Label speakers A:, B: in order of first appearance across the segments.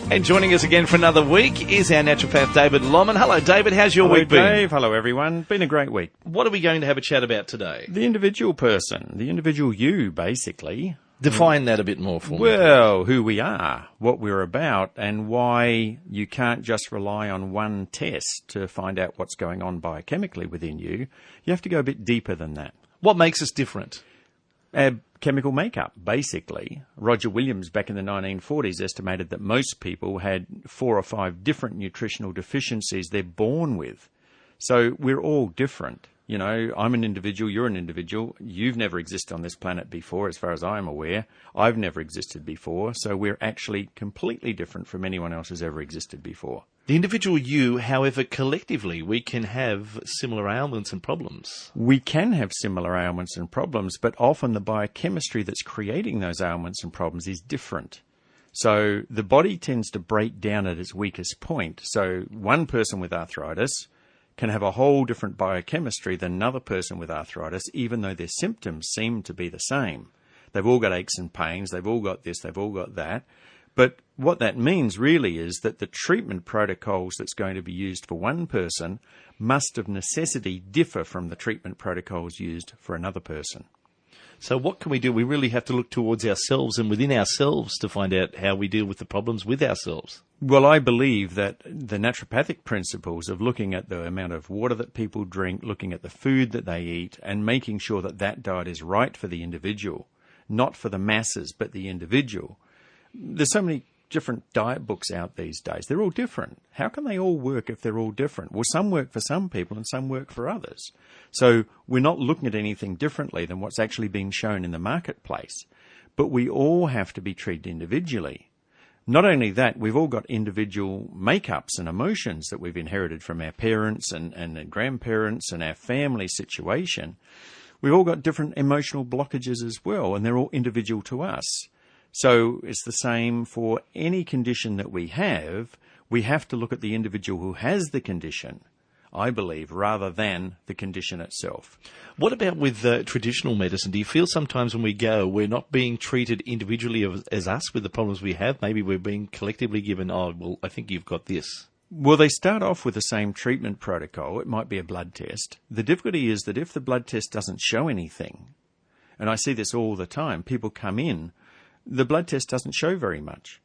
A: And joining us again for another week is our naturopath, David Lomman. Hello, David. How's your week been?
B: Hello, Dave. Hello, everyone. Been a great week.
A: What are we going to have a chat about today?
B: The individual person, the individual you, basically.
A: Define that a bit more for me.
B: Well, who we are, what we're about, and why you can't just rely on one test to find out what's going on biochemically within you. You have to go a bit deeper than that.
A: What makes us different?
B: Chemical makeup, basically. Roger Williams back in the 1940s estimated that most people had 4 or 5 different nutritional deficiencies they're born with. So we're all different. You know, I'm an individual, you're an individual. You've never existed on this planet before, as far as I'm aware. I've never existed before. So we're actually completely different from anyone else who's ever existed before.
A: The individual you, however, collectively, we can have similar ailments and problems.
B: We can have similar ailments and problems, but often the biochemistry that's creating those ailments and problems is different. So the body tends to break down at its weakest point. So one person with arthritis can have a whole different biochemistry than another person with arthritis, even though their symptoms seem to be the same. They've all got aches and pains, they've all got this, they've all got that. But what that means really is that the treatment protocols that's going to be used for one person must of necessity differ from the treatment protocols used for another person.
A: So what can we do? We really have to look towards ourselves and within ourselves to find out how we deal with the problems with ourselves.
B: Well, I believe that the naturopathic principles of looking at the amount of water that people drink, looking at the food that they eat, and making sure that that diet is right for the individual, not for the masses, but the individual. There's so many different diet books out these days. They're all different. How can they all work if they're all different? Well, some work for some people and some work for others. So we're not looking at anything differently than what's actually being shown in the marketplace. But we all have to be treated individually. Not only that, we've all got individual makeups and emotions that we've inherited from our parents and grandparents and our family situation. We've all got different emotional blockages as well, and they're all individual to us. So it's the same for any condition that we have. We have to look at the individual who has the condition, I believe, rather than the condition itself.
A: What about with traditional medicine? Do you feel sometimes when we go, we're not being treated individually as us with the problems we have? Maybe we're being collectively given, oh, well, I think you've got this.
B: Well, they start off with the same treatment protocol. It might be a blood test. The difficulty is that if the blood test doesn't show anything, and I see this all the time, people come in, the blood test doesn't show very much.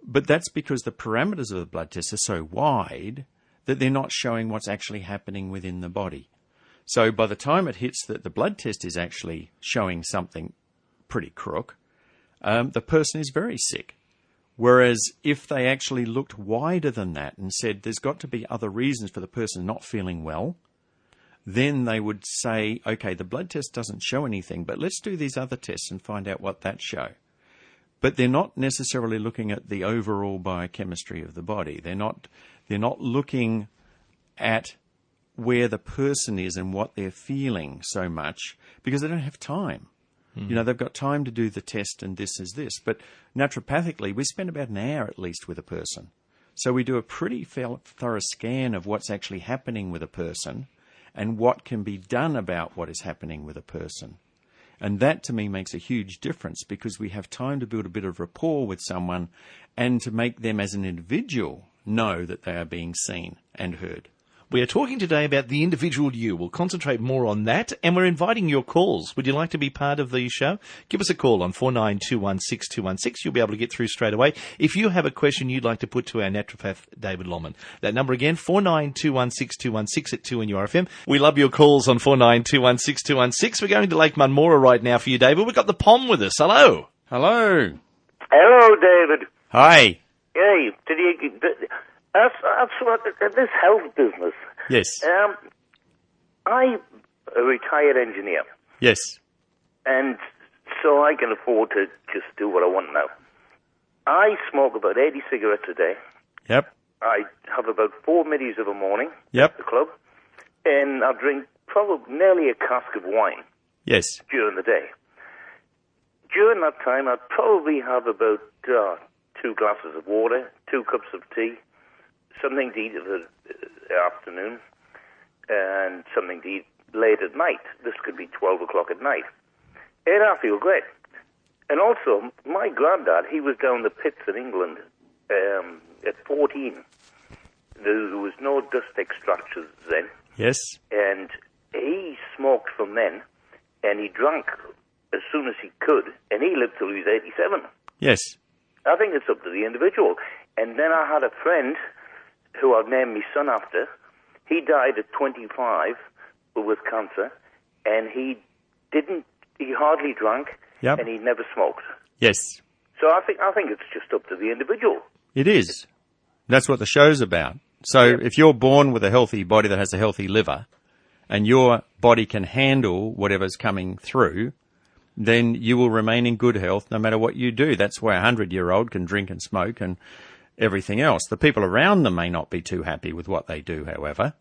B: But that's because the parameters of the blood test are so wide that they're not showing what's actually happening within the body. So by the time it hits that the blood test is actually showing something pretty crook, the person is very sick. Whereas if they actually looked wider than that and said there's got to be other reasons for the person not feeling well, then they would say, okay, the blood test doesn't show anything, but let's do these other tests and find out what that show. But they're not necessarily looking at the overall biochemistry of the body. They're not looking at where the person is and what they're feeling so much because they don't have time. You know, they've got time to do the test and this is this. But naturopathically, we spend about an hour at least with a person. So we do a pretty thorough scan of what's actually happening with a person and what can be done about what is happening with a person. And that, to me, makes a huge difference because we have time to build a bit of rapport with someone and to make them as an individual know that they are being seen and heard.
A: We are talking today about the individual you. We'll concentrate more on that, and we're inviting your calls. Would you like to be part of the show? Give us a call on 49216216. You'll be able to get through straight away if you have a question you'd like to put to our naturopath, David Lomman. That number again, 49216216 at 2 in your FM. We love your calls on 49216216. We're going to Lake Munmora right now for you, David. We've got the POM with us. Hello.
B: Hello.
C: Hello, David.
B: Hi.
C: Hey, that's what this health business.
B: Yes.
C: I'm a retired engineer,
B: Yes.
C: and so I can afford to just do what I want now. I smoke about 80 cigarettes a day.
B: Yep.
C: I have about 4 middies of a morning
B: Yep.
C: at the club, and I drink probably nearly a cask of wine
B: Yes.
C: during the day. During that time, I'd probably have about 2 glasses of water, 2 cups of tea, something to eat in the afternoon, and something to eat late at night. This could be 12 o'clock at night. And I feel great. And also, my granddad, he was down the pits in England 14. There was no dust extractors then.
B: Yes.
C: And he smoked from then, and he drank as soon as he could, and he lived till he was 87.
B: Yes.
C: I think it's up to the individual. And then I had a friend who I've named my son after. He died at 25 with cancer, and he hardly drank,
B: Yep.
C: and he never smoked.
B: Yes.
C: So I think it's just up to the individual.
B: It is. That's what the show's about. So if you're born with a healthy body that has a healthy liver, and your body can handle whatever's coming through, then you will remain in good health no matter what you do. That's why a 100-year-old can drink and smoke and everything else. The people around them may not be too happy with what they do, however,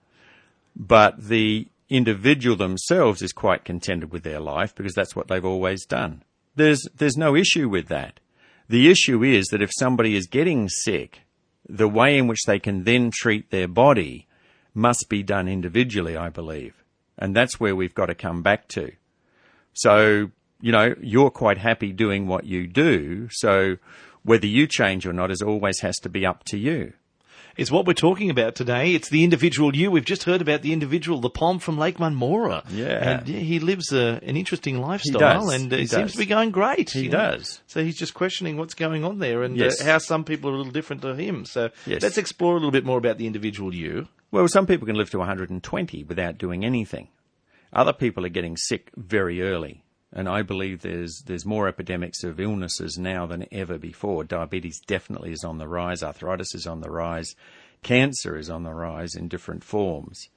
B: but the individual themselves is quite contented with their life because that's what they've always done. There's no issue with that. The issue is that if somebody is getting sick, the way in which they can then treat their body must be done individually, I believe. And that's where we've got to come back to. So, you're quite happy doing what you do. So whether you change or not always has to be up to you.
A: It's what we're talking about today. It's the individual you. We've just heard about the individual, the Pom from Lake Munmora.
B: Yeah.
A: And he lives an interesting lifestyle, and it seems to be going great.
B: He does.
A: So he's just questioning what's going on there and
B: Yes.
A: how some people are a little different to him. So
B: Yes.
A: let's explore a little bit more about the individual you.
B: Well, some people can live to 120 without doing anything. Other people are getting sick very early. And I believe there's more epidemics of illnesses now than ever before. Diabetes definitely is on the rise. Arthritis is on the rise. Cancer is on the rise in different forms.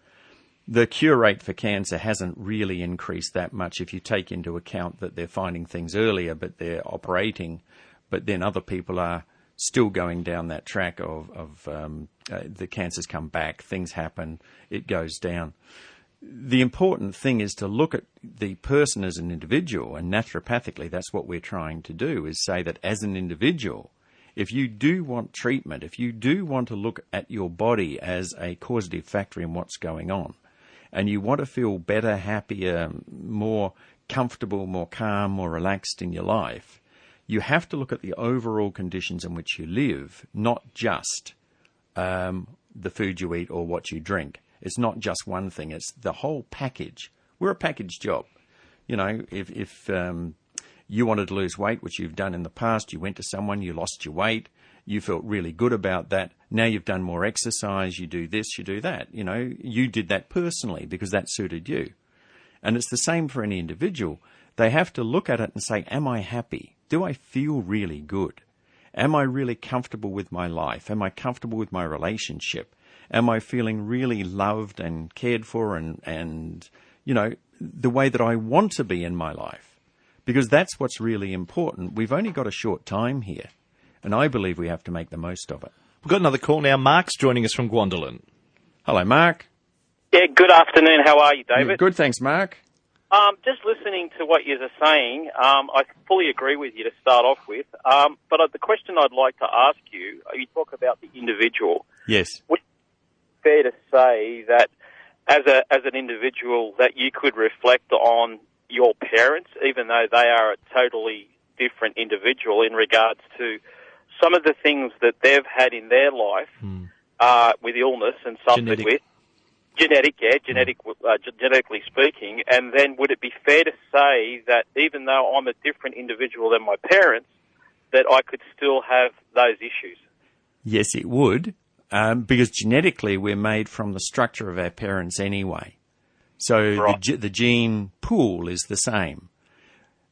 B: The cure rate for cancer hasn't really increased that much if you take into account that they're finding things earlier, but they're operating. But then other people are still going down that track of the cancers come back, things happen, it goes down. The important thing is to look at the person as an individual, and naturopathically that's what we're trying to do, is say that as an individual, if you do want treatment, if you do want to look at your body as a causative factor in what's going on, and you want to feel better, happier, more comfortable, more calm, more relaxed in your life, you have to look at the overall conditions in which you live, not just the food you eat or what you drink. It's not just one thing, it's the whole package. We're a package job. If you wanted to lose weight, which you've done in the past, you went to someone, you lost your weight, you felt really good about that. Now you've done more exercise, you do this, you do that. You did that personally because that suited you. And it's the same for any individual. They have to look at it and say, am I happy? Do I feel really good? Am I really comfortable with my life? Am I comfortable with my relationship? Am I feeling really loved and cared for and the way that I want to be in my life? Because that's what's really important. We've only got a short time here, and I believe we have to make the most of it.
A: We've got another call now. Mark's joining us from Guandolen.
B: Hello, Mark.
D: Yeah, good afternoon. How are you, David?
B: Good, thanks, Mark.
D: Just listening to what you're saying, I fully agree with you to start off with. But the question I'd like to ask you, you talk about the individual.
B: Yes.
D: Would it be fair to say that as an individual that you could reflect on your parents, even though they are a totally different individual in regards to some of the things that they've had in their life with illness and suffered with? Genetically speaking, and then would it be fair to say that even though I'm a different individual than my parents, that I could still have those issues?
B: Yes, it would, because genetically we're made from the structure of our parents anyway. So
D: right.
B: the gene pool is the same.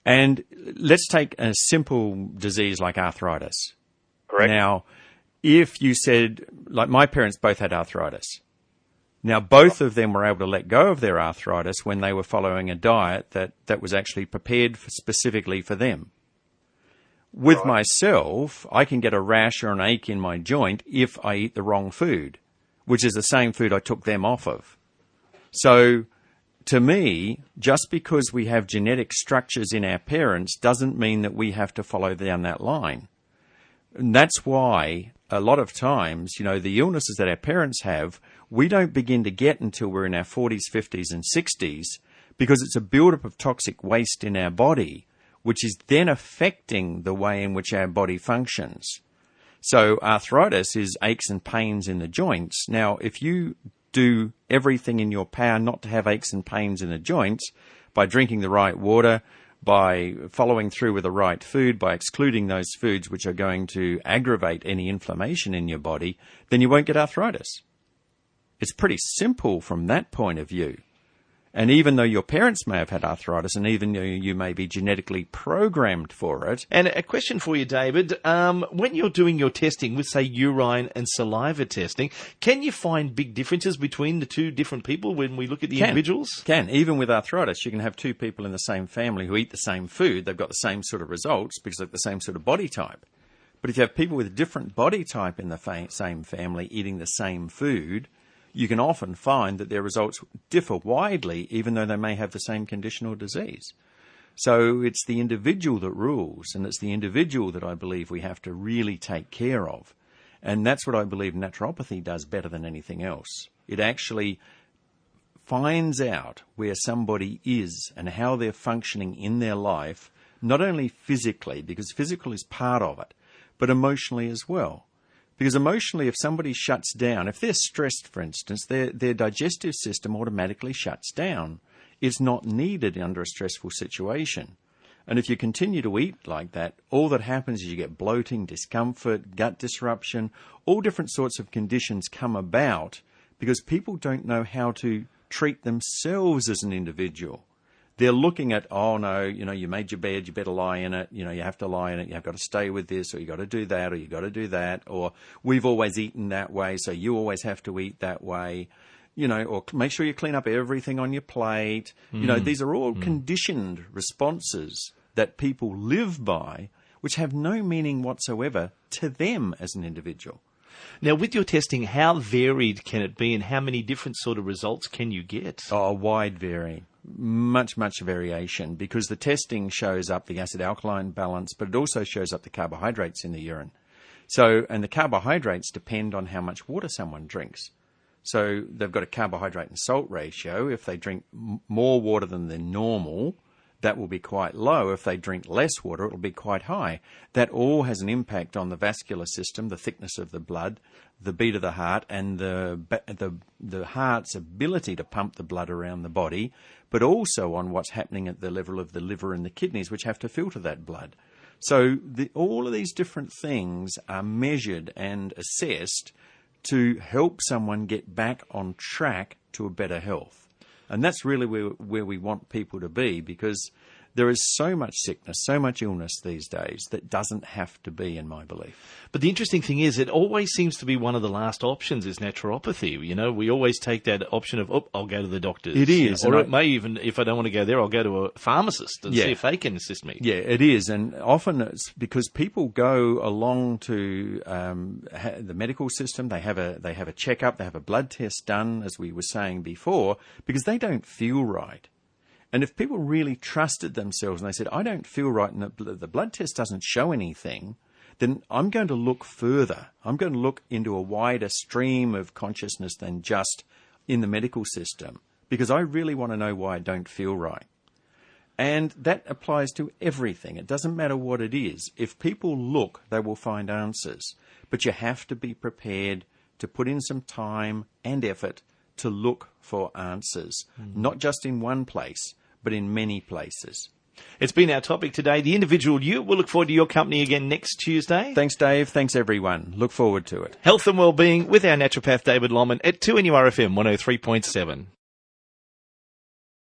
B: And let's take a simple disease like arthritis.
D: Correct.
B: Now, if you said, like my parents both had arthritis. Now, both of them were able to let go of their arthritis when they were following a diet that was actually prepared specifically for them. With
D: Right.
B: myself, I can get a rash or an ache in my joint if I eat the wrong food, which is the same food I took them off of. So, to me, just because we have genetic structures in our parents doesn't mean that we have to follow down that line. And that's why a lot of times, the illnesses that our parents have, we don't begin to get until we're in our 40s, 50s, and 60s, because it's a buildup of toxic waste in our body, which is then affecting the way in which our body functions. So arthritis is aches and pains in the joints. Now, if you do everything in your power not to have aches and pains in the joints by drinking the right water, by following through with the right food, by excluding those foods which are going to aggravate any inflammation in your body, then you won't get arthritis. It's pretty simple from that point of view. And even though your parents may have had arthritis, and even though you may be genetically programmed for it.
A: And a question for you, David. When you're doing your testing with, say, urine and saliva testing, can you find big differences between the two different people when we look at the individuals?
B: Can. Even with arthritis, you can have two people in the same family who eat the same food. They've got the same sort of results because they've the same sort of body type. But if you have people with a different body type in the same family eating the same food, you can often find that their results differ widely, even though they may have the same condition or disease. So it's the individual that rules, and it's the individual that I believe we have to really take care of. And that's what I believe naturopathy does better than anything else. It actually finds out where somebody is and how they're functioning in their life, not only physically, because physical is part of it, but emotionally as well. Because emotionally, if somebody shuts down, if they're stressed, for instance, their digestive system automatically shuts down. It's not needed under a stressful situation. And if you continue to eat like that, all that happens is you get bloating, discomfort, gut disruption, all different sorts of conditions come about because people don't know how to treat themselves as an individual. They're looking at, oh no, you made your bed, you better lie in it, you have to lie in it, you've got to stay with this, or you've got to do that, or you've got to do that, or we've always eaten that way, so you always have to eat that way, or make sure you clean up everything on your plate. These are all conditioned responses that people live by, which have no meaning whatsoever to them as an individual.
A: Now, with your testing, how varied can it be and how many different sort of results can you get?
B: Oh, wide varied. Much variation, because the testing shows up the acid-alkaline balance, but it also shows up the carbohydrates in the urine. So, and the carbohydrates depend on how much water someone drinks. So they've got a carbohydrate and salt ratio. If they drink more water than their normal, that will be quite low. If they drink less water, it will be quite high. That all has an impact on the vascular system, the thickness of the blood, the beat of the heart, and the heart's ability to pump the blood around the body, but also on what's happening at the level of the liver and the kidneys, which have to filter that blood. So all of these different things are measured and assessed to help someone get back on track to a better health. And that's really where we want people to be, because there is so much sickness, so much illness these days that doesn't have to be, in my belief.
A: But the interesting thing is, it always seems to be one of the last options is naturopathy. We always take that option of, I'll go to the doctors.
B: It is.
A: Or it may even, if I don't want to go there, I'll go to a pharmacist and see if they can assist me.
B: Yeah, it is. And often it's because people go along to the medical system, they have a checkup, they have a blood test done, as we were saying before, because they don't feel right. And if people really trusted themselves and they said, I don't feel right and the blood test doesn't show anything, then I'm going to look further. I'm going to look into a wider stream of consciousness than just in the medical system, because I really want to know why I don't feel right. And that applies to everything. It doesn't matter what it is. If people look, they will find answers. But you have to be prepared to put in some time and effort to look for answers, not just in one place, but in many places.
A: It's been our topic today, the individual you. We'll look forward to your company again next Tuesday.
B: Thanks, Dave. Thanks, everyone. Look forward to it.
A: Health and Wellbeing with our naturopath, David Lomman, at 2NURFM 103.7.